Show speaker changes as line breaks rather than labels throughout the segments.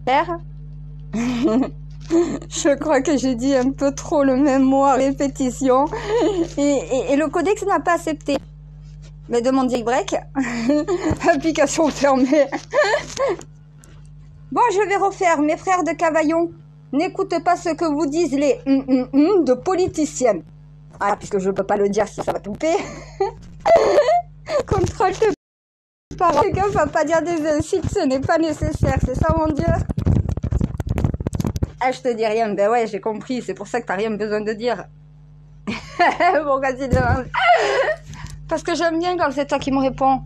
Père. Je crois que j'ai dit un peu trop le même mot à répétition et le codex n'a pas accepté. Mais demande break. Application fermée. Bon, je vais refaire. Mes frères de Cavaillon, n'écoutez pas ce que vous disent les de politiciens. Ah, puisque je ne peux pas le dire si ça va couper. Contrôle de parole. Fais gaffe à pas dire des insultes, ce n'est pas nécessaire. C'est ça, mon Dieu. Ah, je te dis rien. Ben ouais, j'ai compris. C'est pour ça que t'as rien besoin de dire. Pourquoi tu demandes? Parce que j'aime bien quand c'est toi qui me réponds.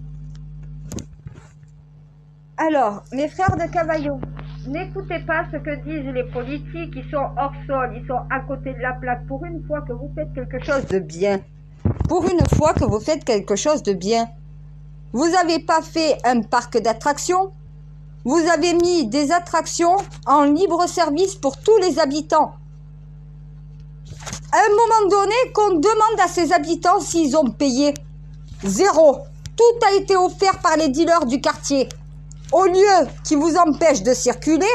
Alors, mes frères de Cavaillon, n'écoutez pas ce que disent les politiques. Ils sont hors sol, ils sont à côté de la plaque. Pour une fois que vous faites quelque chose de bien. Pour une fois que vous faites quelque chose de bien. Vous n'avez pas fait un parc d'attractions. Vous avez mis des attractions en libre service pour tous les habitants. À un moment donné, qu'on demande à ces habitants s'ils ont payé. Zéro. Tout a été offert par les dealers du quartier. Au lieu qu'ils vous empêchent de circuler,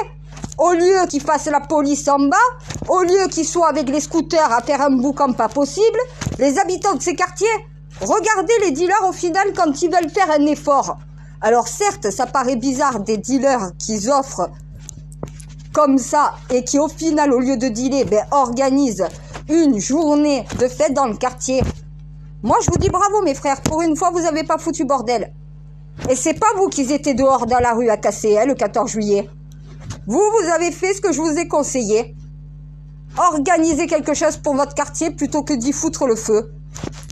au lieu qu'ils fassent la police en bas, au lieu qu'ils soient avec les scooters à faire un boucan pas possible, les habitants de ces quartiers, regardez les dealers au final quand ils veulent faire un effort. Alors certes, ça paraît bizarre des dealers qui offrent comme ça et qui au final, au lieu de dealer, organisent une journée de fête dans le quartier. Moi, je vous dis bravo mes frères, pour une fois, vous n'avez pas foutu bordel. Et c'est pas vous qui étiez dehors dans la rue à casser, le 14 juillet. Vous avez fait ce que je vous ai conseillé. Organisez quelque chose pour votre quartier plutôt que d'y foutre le feu.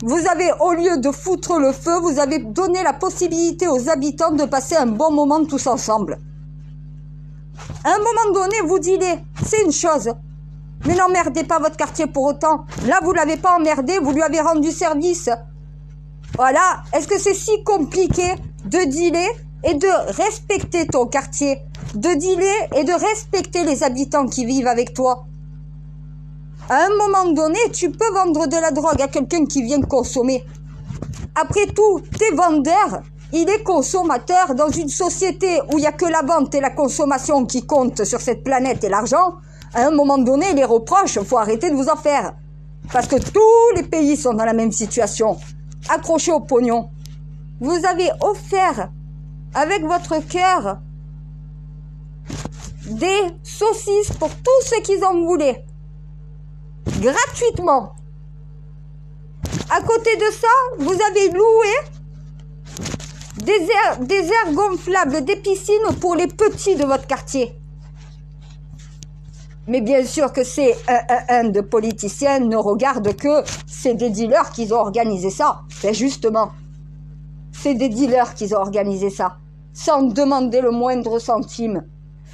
Vous avez, au lieu de foutre le feu, vous avez donné la possibilité aux habitants de passer un bon moment tous ensemble. À un moment donné, vous dealez, c'est une chose. Mais n'emmerdez pas votre quartier pour autant. Là, vous l'avez pas emmerdé, vous lui avez rendu service. Voilà. Est-ce que c'est si compliqué de dealer et de respecter ton quartier? De dealer et de respecter les habitants qui vivent avec toi? À un moment donné, tu peux vendre de la drogue à quelqu'un qui vient consommer. Après tout, t'es vendeur, il est consommateur dans une société où il n'y a que la vente et la consommation qui comptent sur cette planète et l'argent. À un moment donné, les reproches, faut arrêter de vous en faire. Parce que tous les pays sont dans la même situation. Accrochez au pognon. Vous avez offert, avec votre cœur, des saucisses pour tous ceux qui en voulaient. Gratuitement. À côté de ça, vous avez loué des aires gonflables, des piscines pour les petits de votre quartier. Mais bien sûr que ces de politiciens ne regardent que c'est des dealers qui ont organisé ça. C'est justement. C'est des dealers qui ont organisé ça. Sans demander le moindre centime.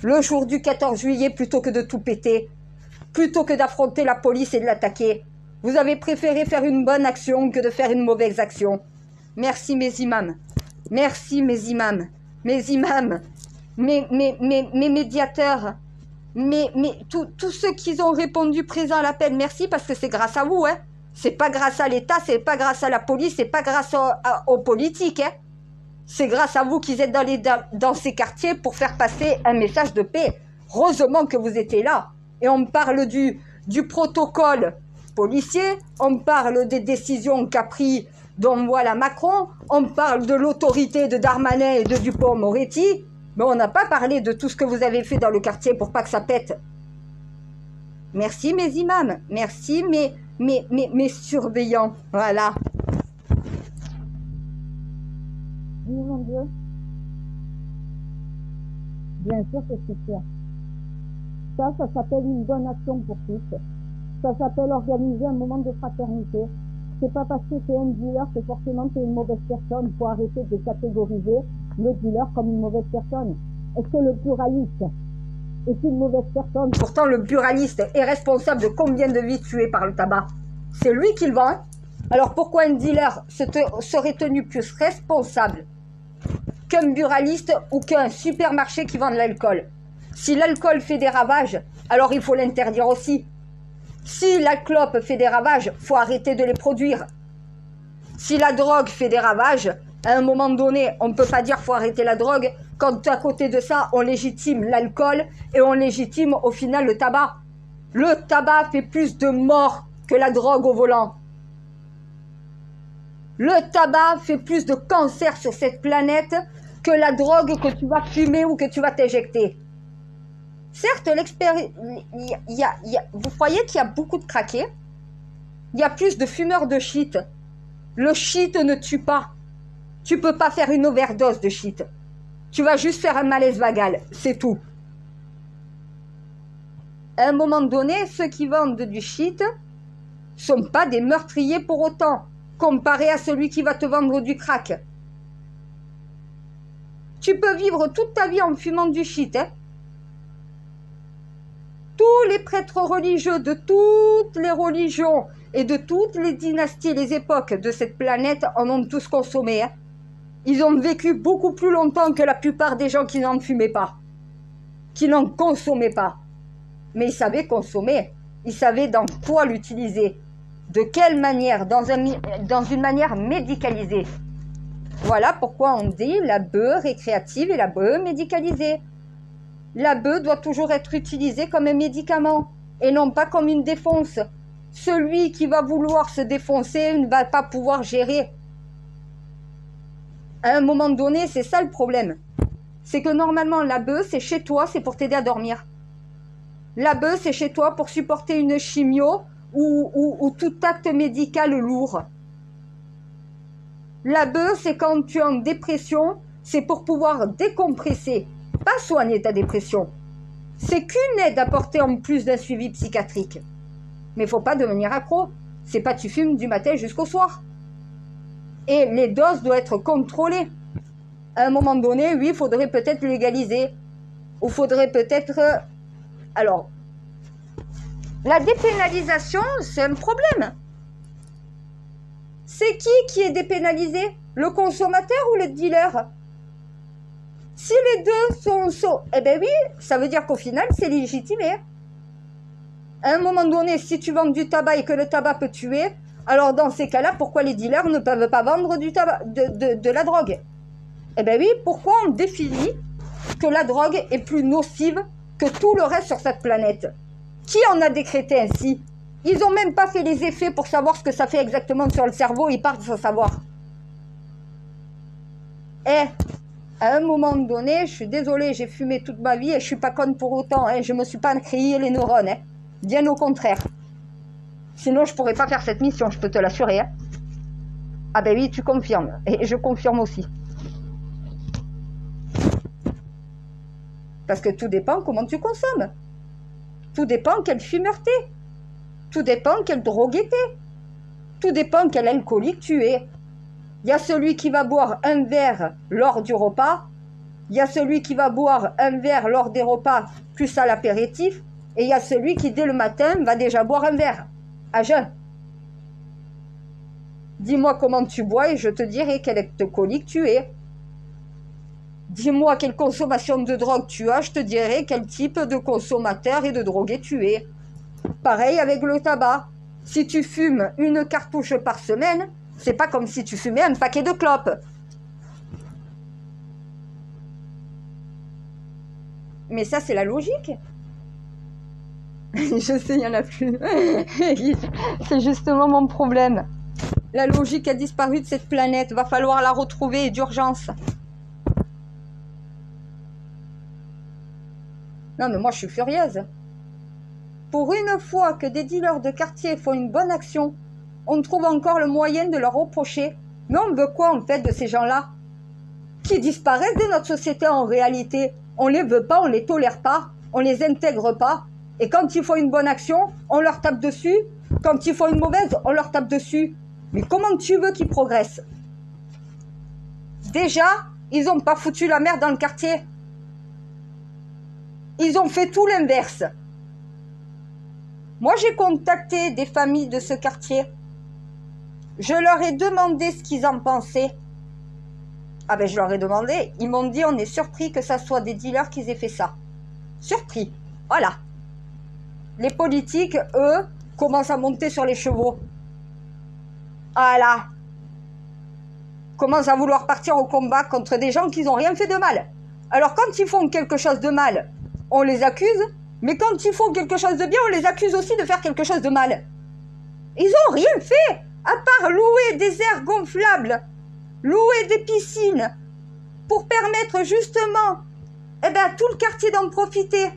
Le jour du 14 juillet, plutôt que de tout péter, plutôt que d'affronter la police et de l'attaquer, vous avez préféré faire une bonne action que de faire une mauvaise action. Merci mes imams. Merci mes imams. Mes imams. Mes médiateurs. Tous ceux qui ont répondu présent à l'appel, merci parce que c'est grâce à vous, hein. C'est pas grâce à l'État, c'est pas grâce à la police, c'est pas grâce aux politiques, hein. C'est grâce à vous qu'ils êtes dans ces quartiers pour faire passer un message de paix. Heureusement que vous étiez là. Et on parle du protocole policier, on parle des décisions qu'a pris voilà Macron, on parle de l'autorité de Darmanin et de Dupond-Moretti, mais on n'a pas parlé de tout ce que vous avez fait dans le quartier pour pas que ça pète. Merci mes imams, merci mes surveillants, voilà. Oui mon Dieu. Bien sûr que c'est sûr. Ça s'appelle une bonne action pour tous. Ça s'appelle organiser un moment de fraternité. C'est pas parce que c'est un dealer que forcément t'es une mauvaise personne. Faut arrêter de catégoriser le dealer comme une mauvaise personne. Est-ce que le pluraliste est une mauvaise personne? Pourtant, le pluraliste est responsable de combien de vies tuées par le tabac? C'est lui qui le vend. Hein. Alors pourquoi un dealer serait tenu plus responsable qu'un buraliste ou qu'un supermarché qui vend de l'alcool? Si l'alcool fait des ravages, alors il faut l'interdire aussi. Si la clope fait des ravages, faut arrêter de les produire. Si la drogue fait des ravages, À un moment donné, on ne peut pas dire faut arrêter la drogue quand à côté de ça, on légitime l'alcool et on légitime au final le tabac. Le tabac fait plus de morts que la drogue au volant. Le tabac fait plus de cancer sur cette planète que la drogue que tu vas fumer ou que tu vas t'injecter. Certes, vous croyez qu'il y a beaucoup de craqués? Il y a plus de fumeurs de shit. Le shit ne tue pas. Tu peux pas faire une overdose de shit. Tu vas juste faire un malaise vagal, c'est tout. À un moment donné, ceux qui vendent du shit sont pas des meurtriers pour autant, comparé à celui qui va te vendre du crack. Tu peux vivre toute ta vie en fumant du shit, hein. Tous les prêtres religieux de toutes les religions et de toutes les dynasties et les époques de cette planète en ont tous consommé, hein. Ils ont vécu beaucoup plus longtemps que la plupart des gens qui n'en fumaient pas, qui n'en consommaient pas. Mais ils savaient consommer, ils savaient dans quoi l'utiliser, de quelle manière, dans une manière médicalisée. Voilà pourquoi on dit la bœuf récréative et la bœuf médicalisée. La bœuf doit toujours être utilisée comme un médicament et non pas comme une défonce. Celui qui va vouloir se défoncer ne va pas pouvoir gérer. À un moment donné, c'est ça le problème. C'est que normalement, la bœuf, c'est chez toi, c'est pour t'aider à dormir. La bœuf, c'est chez toi pour supporter une chimio ou tout acte médical lourd. La bœuf, c'est quand tu es en dépression, c'est pour pouvoir décompresser, pas soigner ta dépression. C'est qu'une aide apportée en plus d'un suivi psychiatrique. Mais il ne faut pas devenir accro. C'est pas tu fumes du matin jusqu'au soir. Et les doses doivent être contrôlées. À un moment donné, oui, il faudrait peut-être légaliser. Ou faudrait peut-être... Alors, la dépénalisation, c'est un problème. C'est qui est dépénalisé? Le consommateur ou le dealer? Si les deux sont... Eh bien oui, ça veut dire qu'au final, c'est légitimé. À un moment donné, si tu vends du tabac et que le tabac peut tuer, alors dans ces cas-là, pourquoi les dealers ne peuvent pas vendre du tabac, de la drogue? Eh bien oui, pourquoi on définit que la drogue est plus nocive que tout le reste sur cette planète? Qui en a décrété ainsi? Ils n'ont même pas fait les effets pour savoir ce que ça fait exactement sur le cerveau, ils partent sans savoir. Eh, à un moment donné, je suis désolée, j'ai fumé toute ma vie et je suis pas conne pour autant, hein, je me suis pas grillé les neurones, hein, bien au contraire. Sinon, je pourrais pas faire cette mission, je peux te l'assurer. Hein. Ah ben oui, tu confirmes, et je confirme aussi. Parce que tout dépend comment tu consommes. Tout dépend quel fumeur t'es. Tout dépend quel drogué t'es. Tout dépend quel alcoolique tu es. Il y a celui qui va boire un verre lors du repas. Il y a celui qui va boire un verre lors des repas plus à l'apéritif. Et il y a celui qui, dès le matin, va déjà boire un verre. À jeun. Dis-moi comment tu bois et je te dirai quel alcoolique tu es. Dis-moi quelle consommation de drogue tu as, je te dirai quel type de consommateur et de drogué tu es. Pareil avec le tabac. Si tu fumes une cartouche par semaine, c'est pas comme si tu fumais un paquet de clopes. Mais ça, c'est la logique. Je sais, il n'y en a plus. C'est justement mon problème. La logique a disparu de cette planète. Va falloir la retrouver d'urgence. Non, mais moi, je suis furieuse. Pour une fois que des dealers de quartier font une bonne action, on trouve encore le moyen de leur reprocher. Mais on veut quoi, en fait, de ces gens-là? Qui disparaissent de notre société en réalité. On les veut pas, on les tolère pas, on les intègre pas. Et quand ils font une bonne action, on leur tape dessus. Quand ils font une mauvaise, on leur tape dessus. Mais comment tu veux qu'ils progressent? Déjà, ils n'ont pas foutu la merde dans le quartier. Ils ont fait tout l'inverse. Moi, j'ai contacté des familles de ce quartier. Je leur ai demandé ce qu'ils en pensaient. Ah ben, je leur ai demandé. Ils m'ont dit, on est surpris que ça soit des dealers qui aient fait ça. Surpris. Voilà. Les politiques, eux, commencent à monter sur les chevaux. Voilà. commencent à vouloir partir au combat contre des gens qui n'ont rien fait de mal. Alors quand ils font quelque chose de mal, on les accuse, mais quand ils font quelque chose de bien, on les accuse aussi de faire quelque chose de mal. Ils n'ont rien fait, à part louer des aires gonflables, louer des piscines, pour permettre justement à tout le quartier d'en profiter.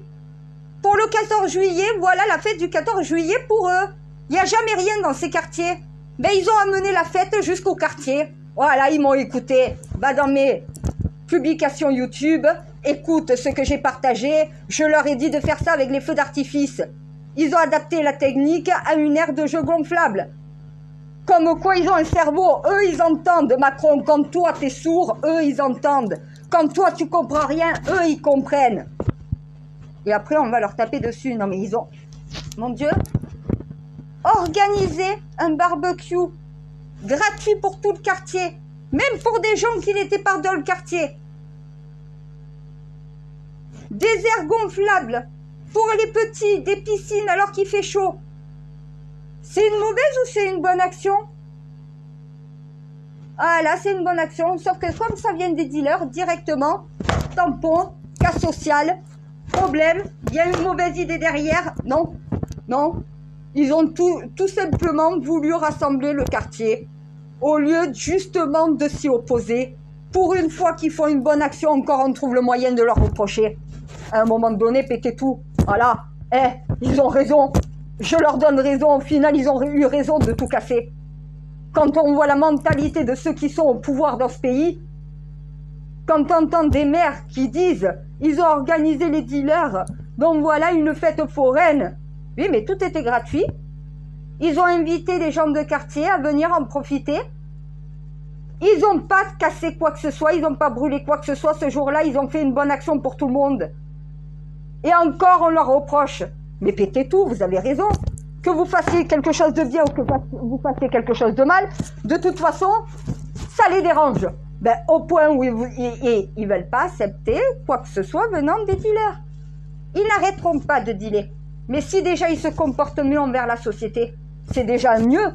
Pour le 14 juillet, voilà la fête du 14 juillet pour eux. Il n'y a jamais rien dans ces quartiers. Ils ont amené la fête jusqu'au quartier. Voilà, ils m'ont écouté. Dans mes publications YouTube, écoute ce que j'ai partagé. Je leur ai dit de faire ça avec les feux d'artifice. Ils ont adapté la technique à une aire de jeu gonflable. Comme quoi ils ont un cerveau, eux ils entendent. Macron, quand toi t'es sourd, eux ils entendent. Quand toi tu comprends rien, eux ils comprennent. Et après on va leur taper dessus. Non mais ils ont, mon Dieu, organisé un barbecue gratuit pour tout le quartier. Même pour des gens qui n'étaient pas dans le quartier. Des aires gonflables pour les petits, des piscines alors qu'il fait chaud. C'est une mauvaise ou c'est une bonne action? Ah là, c'est une bonne action. Sauf que comme ça vient des dealers, directement, tampon, cas social, problème, il y a une mauvaise idée derrière. Non, non. Ils ont tout simplement voulu rassembler le quartier. Au lieu justement de s'y opposer. Pour une fois qu'ils font une bonne action, encore on trouve le moyen de leur reprocher. À un moment donné, pétez tout. Voilà. Ils ont raison. Je leur donne raison, au final, ils ont eu raison de tout casser. Quand on voit la mentalité de ceux qui sont au pouvoir dans ce pays, quand on entend des maires qui disent « ils ont organisé les dealers, donc voilà une fête foraine ». Oui, mais tout était gratuit. Ils ont invité les gens de quartier à venir en profiter. Ils n'ont pas cassé quoi que ce soit, ils n'ont pas brûlé quoi que ce soit. Ce jour-là, ils ont fait une bonne action pour tout le monde. Et encore, on leur reproche. Mais pétez tout, vous avez raison. Que vous fassiez quelque chose de bien ou que vous fassiez quelque chose de mal, de toute façon, ça les dérange. Au point où ils veulent pas accepter quoi que ce soit venant des dealers. Ils n'arrêteront pas de dealer. Mais si déjà ils se comportent mieux envers la société, c'est déjà mieux.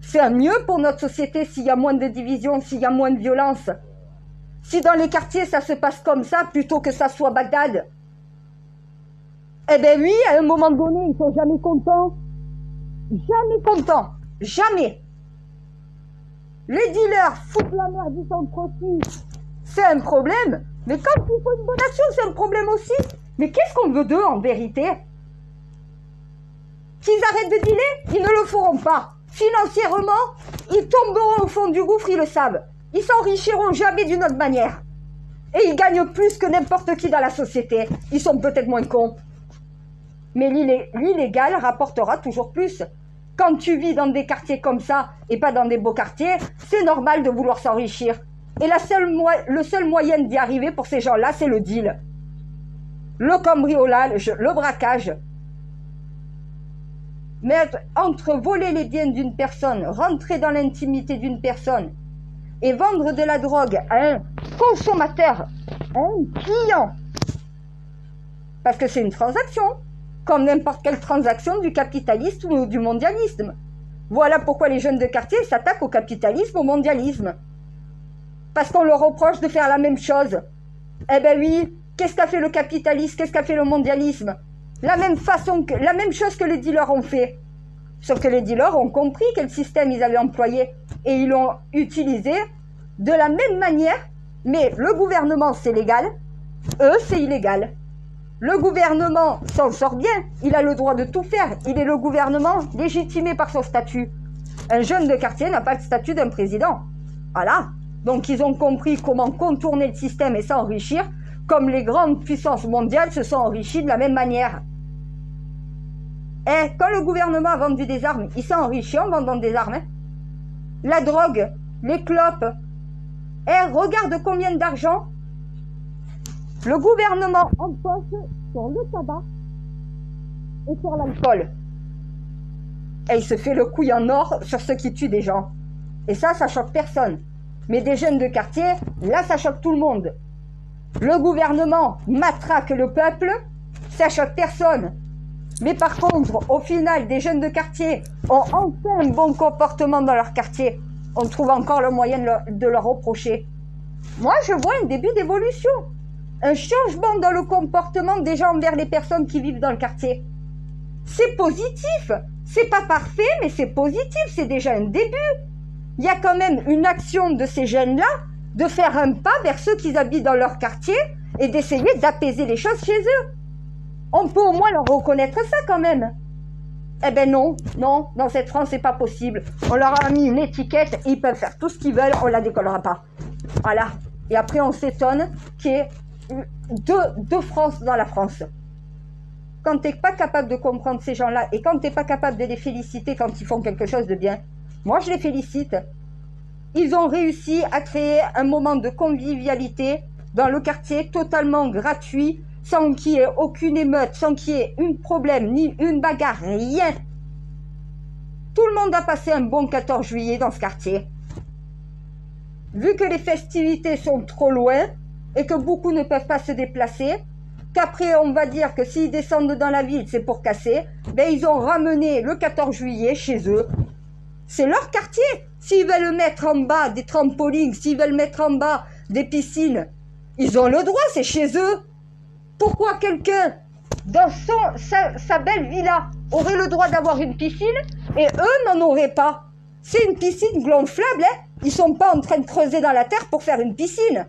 C'est un mieux pour notre société s'il y a moins de division, s'il y a moins de violence. Si dans les quartiers ça se passe comme ça, plutôt que ça soit Bagdad. Oui, à un moment donné, ils sont jamais contents. Jamais contents. Jamais. Les dealers foutent la merde, ils sont profits. C'est un problème. Mais quand ils font une bonne action, c'est un problème aussi. Mais qu'est-ce qu'on veut d'eux en vérité? Qu'ils arrêtent de dealer, ils ne le feront pas. Financièrement, ils tomberont au fond du gouffre, ils le savent. Ils s'enrichiront jamais d'une autre manière. Et ils gagnent plus que n'importe qui dans la société. Ils sont peut-être moins cons. Mais l'illégal rapportera toujours plus. Quand tu vis dans des quartiers comme ça et pas dans des beaux quartiers, c'est normal de vouloir s'enrichir. Et le seul moyen d'y arriver pour ces gens-là, c'est le deal. Le cambriolage, le braquage. Mais entre voler les biens d'une personne, rentrer dans l'intimité d'une personne et vendre de la drogue à un consommateur, à un client, parce que c'est une transaction, comme n'importe quelle transaction du capitalisme ou du mondialisme. Voilà pourquoi les jeunes de quartier s'attaquent au capitalisme, au mondialisme. Parce qu'on leur reproche de faire la même chose. Oui, qu'est-ce qu'a fait le capitalisme? Qu'est-ce qu'a fait le mondialisme? La même chose que les dealers ont fait. Sauf que les dealers ont compris quel système ils avaient employé. Et ils l'ont utilisé de la même manière. Mais le gouvernement, c'est légal. Eux, c'est illégal. Le gouvernement s'en sort bien. Il a le droit de tout faire. Il est le gouvernement légitimé par son statut. Un jeune de quartier n'a pas le statut d'un président. Voilà. Donc ils ont compris comment contourner le système et s'enrichir, comme les grandes puissances mondiales se sont enrichies de la même manière. Quand le gouvernement a vendu des armes, il s'est enrichi en vendant des armes. La drogue, les clopes. Regarde combien d'argent le gouvernement empoche sur le tabac et sur l'alcool. Et il se fait le couille en or sur ceux qui tuent des gens. Et ça choque personne. Mais des jeunes de quartier, là, ça choque tout le monde. Le gouvernement matraque le peuple, ça choque personne. Mais par contre, au final, des jeunes de quartier ont enfin un bon comportement dans leur quartier. on trouve encore le moyen de leur reprocher. Moi, je vois un début d'évolution. Un changement dans le comportement des gens envers les personnes qui vivent dans le quartier. C'est positif. C'est pas parfait, mais c'est positif. C'est déjà un début. Il y a quand même une action de ces jeunes-là de faire un pas vers ceux qui habitent dans leur quartier et d'essayer d'apaiser les choses chez eux. On peut au moins leur reconnaître ça quand même. Eh ben non, dans cette France, c'est pas possible. On leur a mis une étiquette, ils peuvent faire tout ce qu'ils veulent, on la décollera pas. Voilà. Et après, on s'étonne qu'il y ait deux France dans la France. Quand t'es pas capable de comprendre ces gens-là et quand t'es pas capable de les féliciter quand ils font quelque chose de bien, moi je les félicite. Ils ont réussi à créer un moment de convivialité dans le quartier totalement gratuit, sans qu'il y ait aucune émeute, sans qu'il y ait un problème, ni une bagarre, rien. Tout le monde a passé un bon 14 juillet dans ce quartier. Vu que les festivités sont trop loin et que beaucoup ne peuvent pas se déplacer, qu'après on va dire que s'ils descendent dans la ville c'est pour casser, ben ils ont ramené le 14 juillet chez eux. C'est leur quartier. S'ils veulent mettre en bas des trampolines, s'ils veulent mettre en bas des piscines, ils ont le droit, c'est chez eux. Pourquoi quelqu'un dans sa belle villa aurait le droit d'avoir une piscine et eux n'en auraient pas? C'est une piscine gonflable, hein? Ils sont pas en train de creuser dans la terre pour faire une piscine.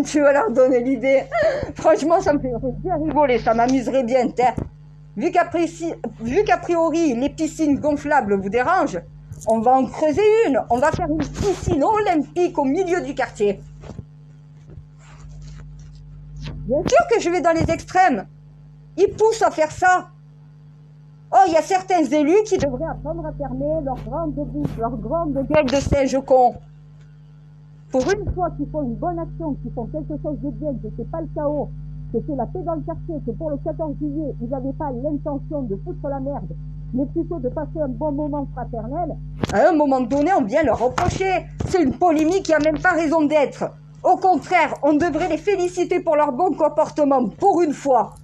Tu vas leur donner l'idée. Franchement, ça me fait bien rigoler, ça m'amuserait bien. Vu qu'a priori, les piscines gonflables vous dérangent, on va en creuser une. On va faire une piscine olympique au milieu du quartier. Bien sûr que je vais dans les extrêmes. Ils poussent à faire ça. Oh, il y a certains élus qui devraient apprendre à fermer leur grande bouche, leur grande gueule de singe con. Pour une fois qu'ils font une bonne action, qu'ils font quelque chose de bien, que c'est pas le chaos, que c'est la paix dans le quartier, que pour le 14 juillet, ils n'avaient pas l'intention de foutre la merde, mais plutôt de passer un bon moment fraternel, à un moment donné, on vient leur reprocher. C'est une polémique qui a même pas raison d'être. Au contraire, on devrait les féliciter pour leur bon comportement, pour une fois.